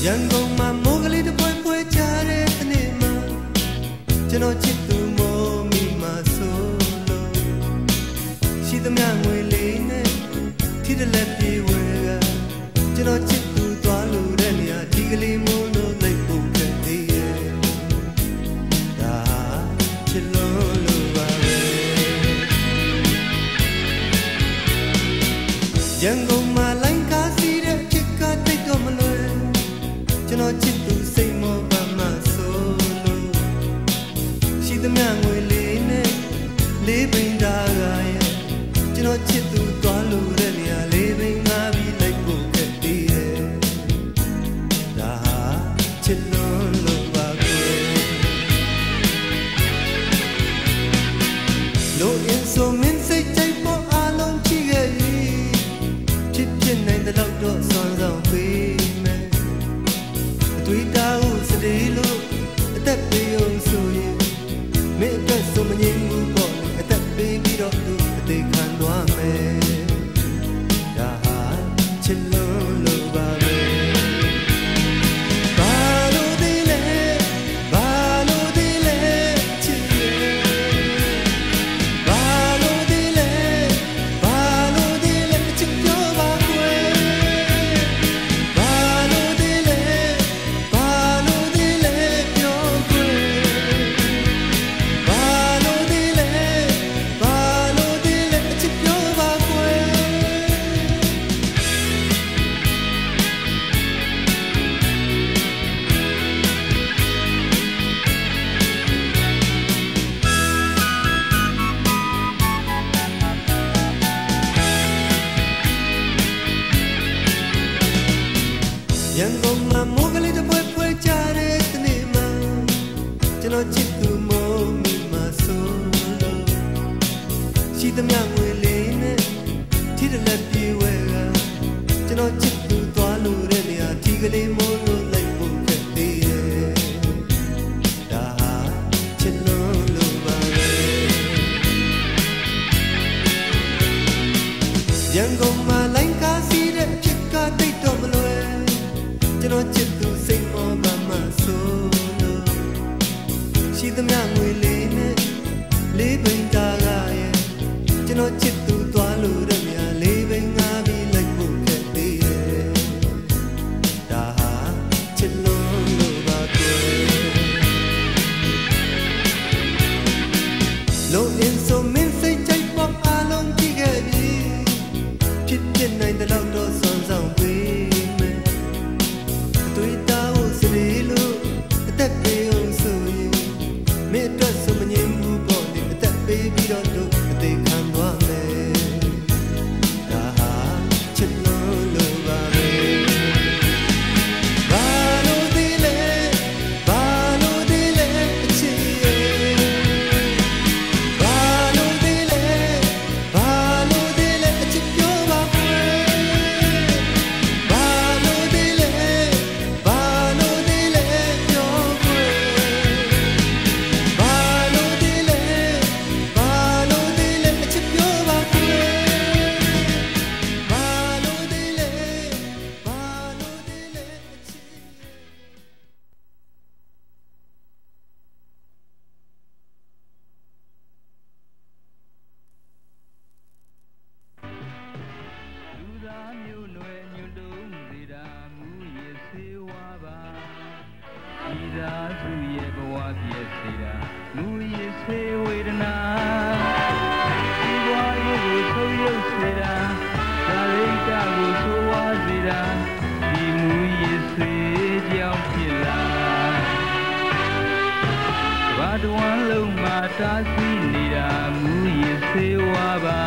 ရန်ကုန်မှာမိုးကလေးတစ်ပွဲပွဲချတဲ့တနေ့မှာကျွန်တော်ချစ်သူမိုးမိမှာဆိုလို့ရှိသမျှငွေလေးနဲ့ထိတဲ့လက်ပြေဝဲကကျွန်တော်ချစ်သူသွားလို့တဲ့နေရာဒီကလေးမိုးလို့လိုက်ဖို့ခဲ့သေးရဲ့ဒါချစ်လို့ပါပဲရန်ကုန်မှာလိုင်းကားစီးတဲ့ချစ်ကတိတ်တော့မလွယ်ကျွန်တော်ချစ်သူစိတ်မောပါမှဆိုလို့ရှိသမျှငွေလေးနဲ့လေးပိန်တာကရဲ့ကျွန်တော်ချစ်သူသွားလို့တဲ့နေရာလေးပိန်ငါပြီးလိုက်ဖို့ခဲ့သေးရဲ့ဒါချစ်လို့ပါကွယ်လို့အင်းဆိုမင်းစိတ်ကြိုက်ဖို့အလုံးကြည့်ခဲ့ချစ်ဖြစ်နိုင်တဲ့တော့စွမ်းဆောင်ပေးမယ်အတွေ့အကြုံစတဲ့လို့အသက်ပေးအောင်ဆိုရင်မင်းအတွက်ဆိုမငြင်းဘူးပေါ့အသက်ပေးပြီးတော့သူအသေးခံသွားမယ်ဒါဟာချစ်လို့ပါပဲဘာလို့ဒီလဲချစ်ရဲ့ဘာလို့ဒီလဲချစ်ပြောပါကွယ်ဘာလို့ဒီလဲပြောကွယ်ဘာလို့ဒီလဲချစ်ပြောပါကွယ်ရန်ကုန်မှာမိုးကလေးတစ်ပွဲပွဲချတဲ့တနေ့မှာကျွန်တော်ချစ်သူမိုးမိမှာဆိုလို့ရှိသမျှငွေလေးနဲ့ထိတဲ့လက်ပြေဝဲကကျွန်တော်ချစ်သူသွားလို့တဲ့နေရာဒီကလေးမိုးလို့လိုက်ဖို့ခဲ့သေးရဲ့ဒါဟာချစ်လို့ပါပဲရန်ကုန်မှာလိုင်းကားစီးတဲ့အဖြစ်ကတိတ်တော့မလွယ်ကျွန်တော်ချစ်သူစိတ်မောပါမှဆိုလို့ရှိသမျှငွေလေးနဲ့လေးပိန်တာကရဲ့ကျွန်တော်ချစ်သူသွားလို့တဲ့နေရာလေးပိန်ငါပြီးလိုက်ဖို့ခဲ့သေးရဲ့ဒါဟာချစ်လို့ပါကွယ်လို့အင်းဆိုမင်းစိတ်ကြိုက်ဖို့အလုံးကြည့်ခဲ့ပြီဖြစ်နိုင်တဲ့တော့စွမ်းဆောင်ပေးမယ်တွေ့တာဦးစရီလို့အသက်ပေးအောင်ဆိုရင်မင်းအတွက်ဆိုမငြင်းဘူးပေါ့လေအသက်ပေးပြီးတော့တို့အသေးခံသွားမယ်ဒါဟာချစ်လို့ပါပဲဘာလို့ဒီလဲချစ်ရဲ့ဘာလို့ဒီလဲချစ်ပြောပါကွယ်ဘာလို့ဒီလဲပြောကွယ်ဘာလို့ဒီလဲချစ်ပြောပါကွယ်ဘာလို့ဒီလဲချစ်လူသားမျိုးနွယ်ညွတ်တုံးစီတာမူရစေဝါပါဤသာစုရဲ့ဘဝပြည့်စေတာမူရစေဝေဒနာဒီဘဝရဲ့ကိုဆုံးယုတ်စေတာဒါရိတ်တာကိုဆိုးဝါးစေတာဒီမူရစေကြောင့်ဖြစ်လာဘာတဝမ်းလုံးမှာတားဆီးနေတာမူရစေဝါပါ